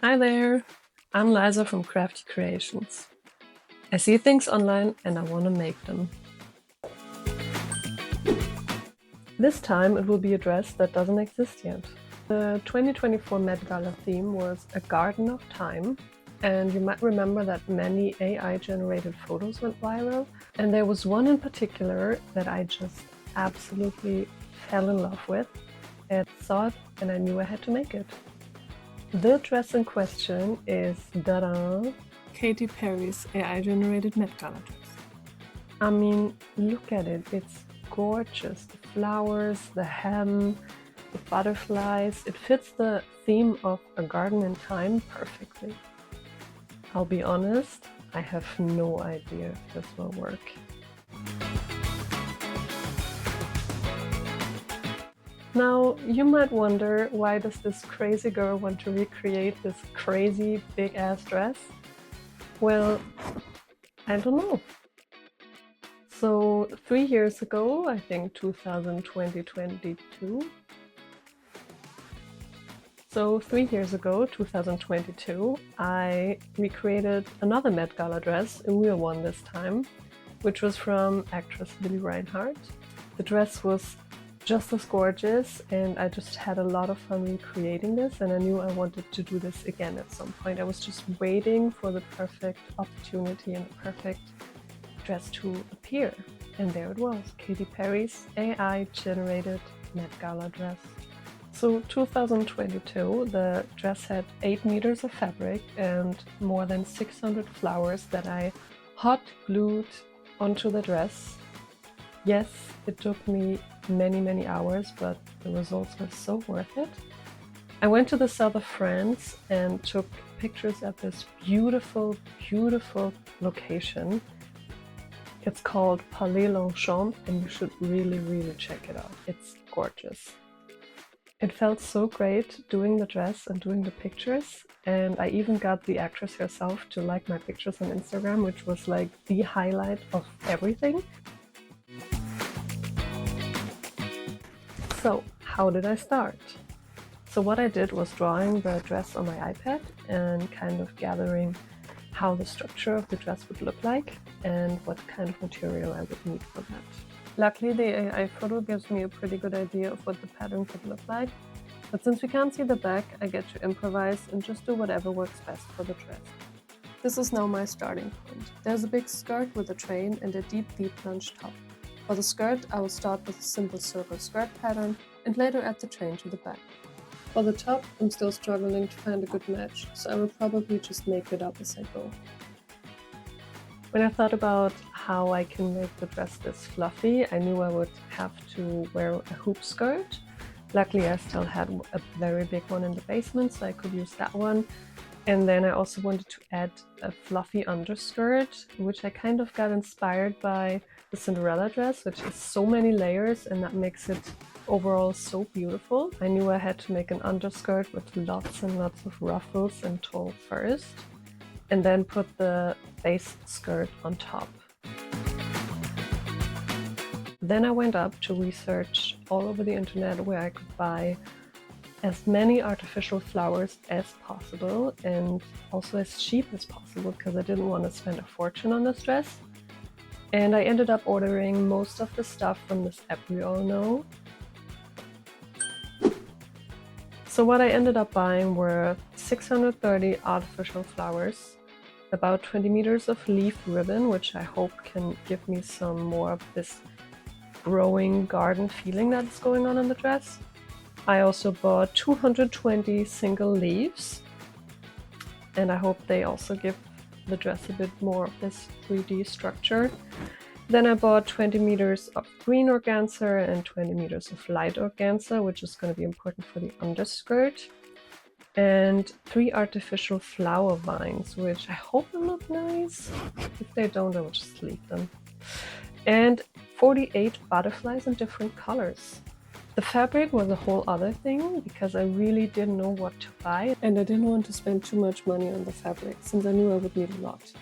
Hi there, I'm Liza from Crafty.creations. I see things online and I want to make them. This time it will be a dress that doesn't exist yet. The 2024 Met Gala theme was a garden of time, and you might remember that many AI-generated photos went viral, and there was one in particular that I just absolutely fell in love with. I saw it and I knew I had to make it. The dress in question is Katy Perry's AI-generated Met Gala dress. I mean, look at it, it's gorgeous. The flowers, the hem, the butterflies, it fits the theme of a garden in time perfectly. I'll be honest, I have no idea if this will work. Now, you might wonder, why does this crazy girl want to recreate this crazy big-ass dress? Well, I don't know. So 3 years ago, I think 2022. So 3 years ago, 2022, I recreated another Met Gala dress, a real one this time, which was from actress Lily Reinhardt. The dress was just as gorgeous, and I just had a lot of fun recreating this, and I knew I wanted to do this again at some point. I was just waiting for the perfect opportunity and the perfect dress to appear. And there it was, Katy Perry's AI-generated Met Gala dress. So 2022, the dress had 8 meters of fabric and more than 600 flowers that I hot glued onto the dress. Yes, it took me many hours, but the results were so worth it. I went to the south of France and took pictures at this beautiful location. It's called Palais Longchamp, and you should really check it out. It's gorgeous. It felt so great doing the dress and doing the pictures, and I even got the actress herself to like my pictures on Instagram, which was like the highlight of everything. So how did I start? So what I did was drawing the dress on my iPad and kind of gathering how the structure of the dress would look like and what kind of material I would need for that. Luckily, the AI photo gives me a pretty good idea of what the pattern could look like, but since we can't see the back, I get to improvise and just do whatever works best for the dress. This is now my starting point. There's a big skirt with a train and a deep plunge top. For the skirt, I will start with a simple circle skirt pattern and later add the train to the back. For the top, I'm still struggling to find a good match, so I will probably just make it up as I go. When I thought about how I can make the dress this fluffy, I knew I would have to wear a hoop skirt. Luckily, I still had a very big one in the basement, so I could use that one. And then I also wanted to add a fluffy underskirt, which I kind of got inspired by the Cinderella dress, which is so many layers, and that makes it overall so beautiful. I knew I had to make an underskirt with lots and lots of ruffles and tall furs, and then put the base skirt on top. Then I went up to research all over the internet where I could buy as many artificial flowers as possible and also as cheap as possible, because I didn't want to spend a fortune on this dress. And I ended up ordering most of the stuff from this app we all know. So what I ended up buying were 630 artificial flowers, about 20 meters of leaf ribbon, which I hope can give me some more of this growing garden feeling that's going on in the dress. I also bought 220 single leaves, and I hope they also give the dress a bit more of this 3D structure. Then I bought 20 meters of green organza and 20 meters of light organza, which is going to be important for the underskirt, and 3 artificial flower vines, which I hope will look nice. If they don't, I will just leave them. And 48 butterflies in different colors. The fabric was a whole other thing, because I really didn't know what to buy, and I didn't want to spend too much money on the fabric, since I knew I would need a lot.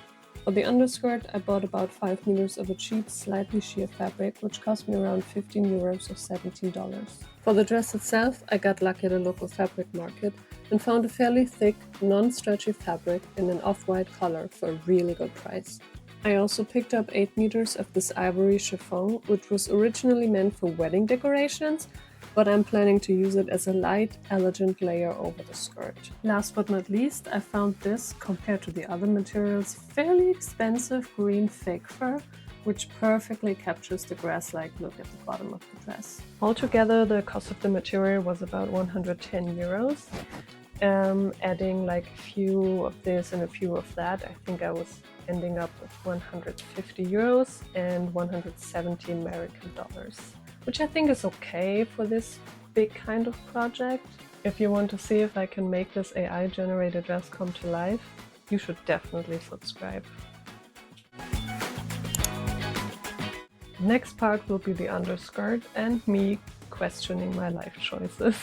For the underskirt, I bought about 5 meters of a cheap, slightly sheer fabric, which cost me around 15 euros or $17. For the dress itself, I got lucky at a local fabric market and found a fairly thick, non-stretchy fabric in an off-white color for a really good price. I also picked up 8 meters of this ivory chiffon, which was originally meant for wedding decorations, but I'm planning to use it as a light, elegant layer over the skirt. Last but not least, I found this, compared to the other materials, fairly expensive green fake fur, which perfectly captures the grass-like look at the bottom of the dress. Altogether, the cost of the material was about 110 euros. Adding like a few of this and a few of that, I think I was ending up with 150 euros and 170 American dollars, which I think is okay for this big kind of project. If you want to see if I can make this AI-generated dress come to life, you should definitely subscribe. The next part will be the underskirt and me questioning my life choices.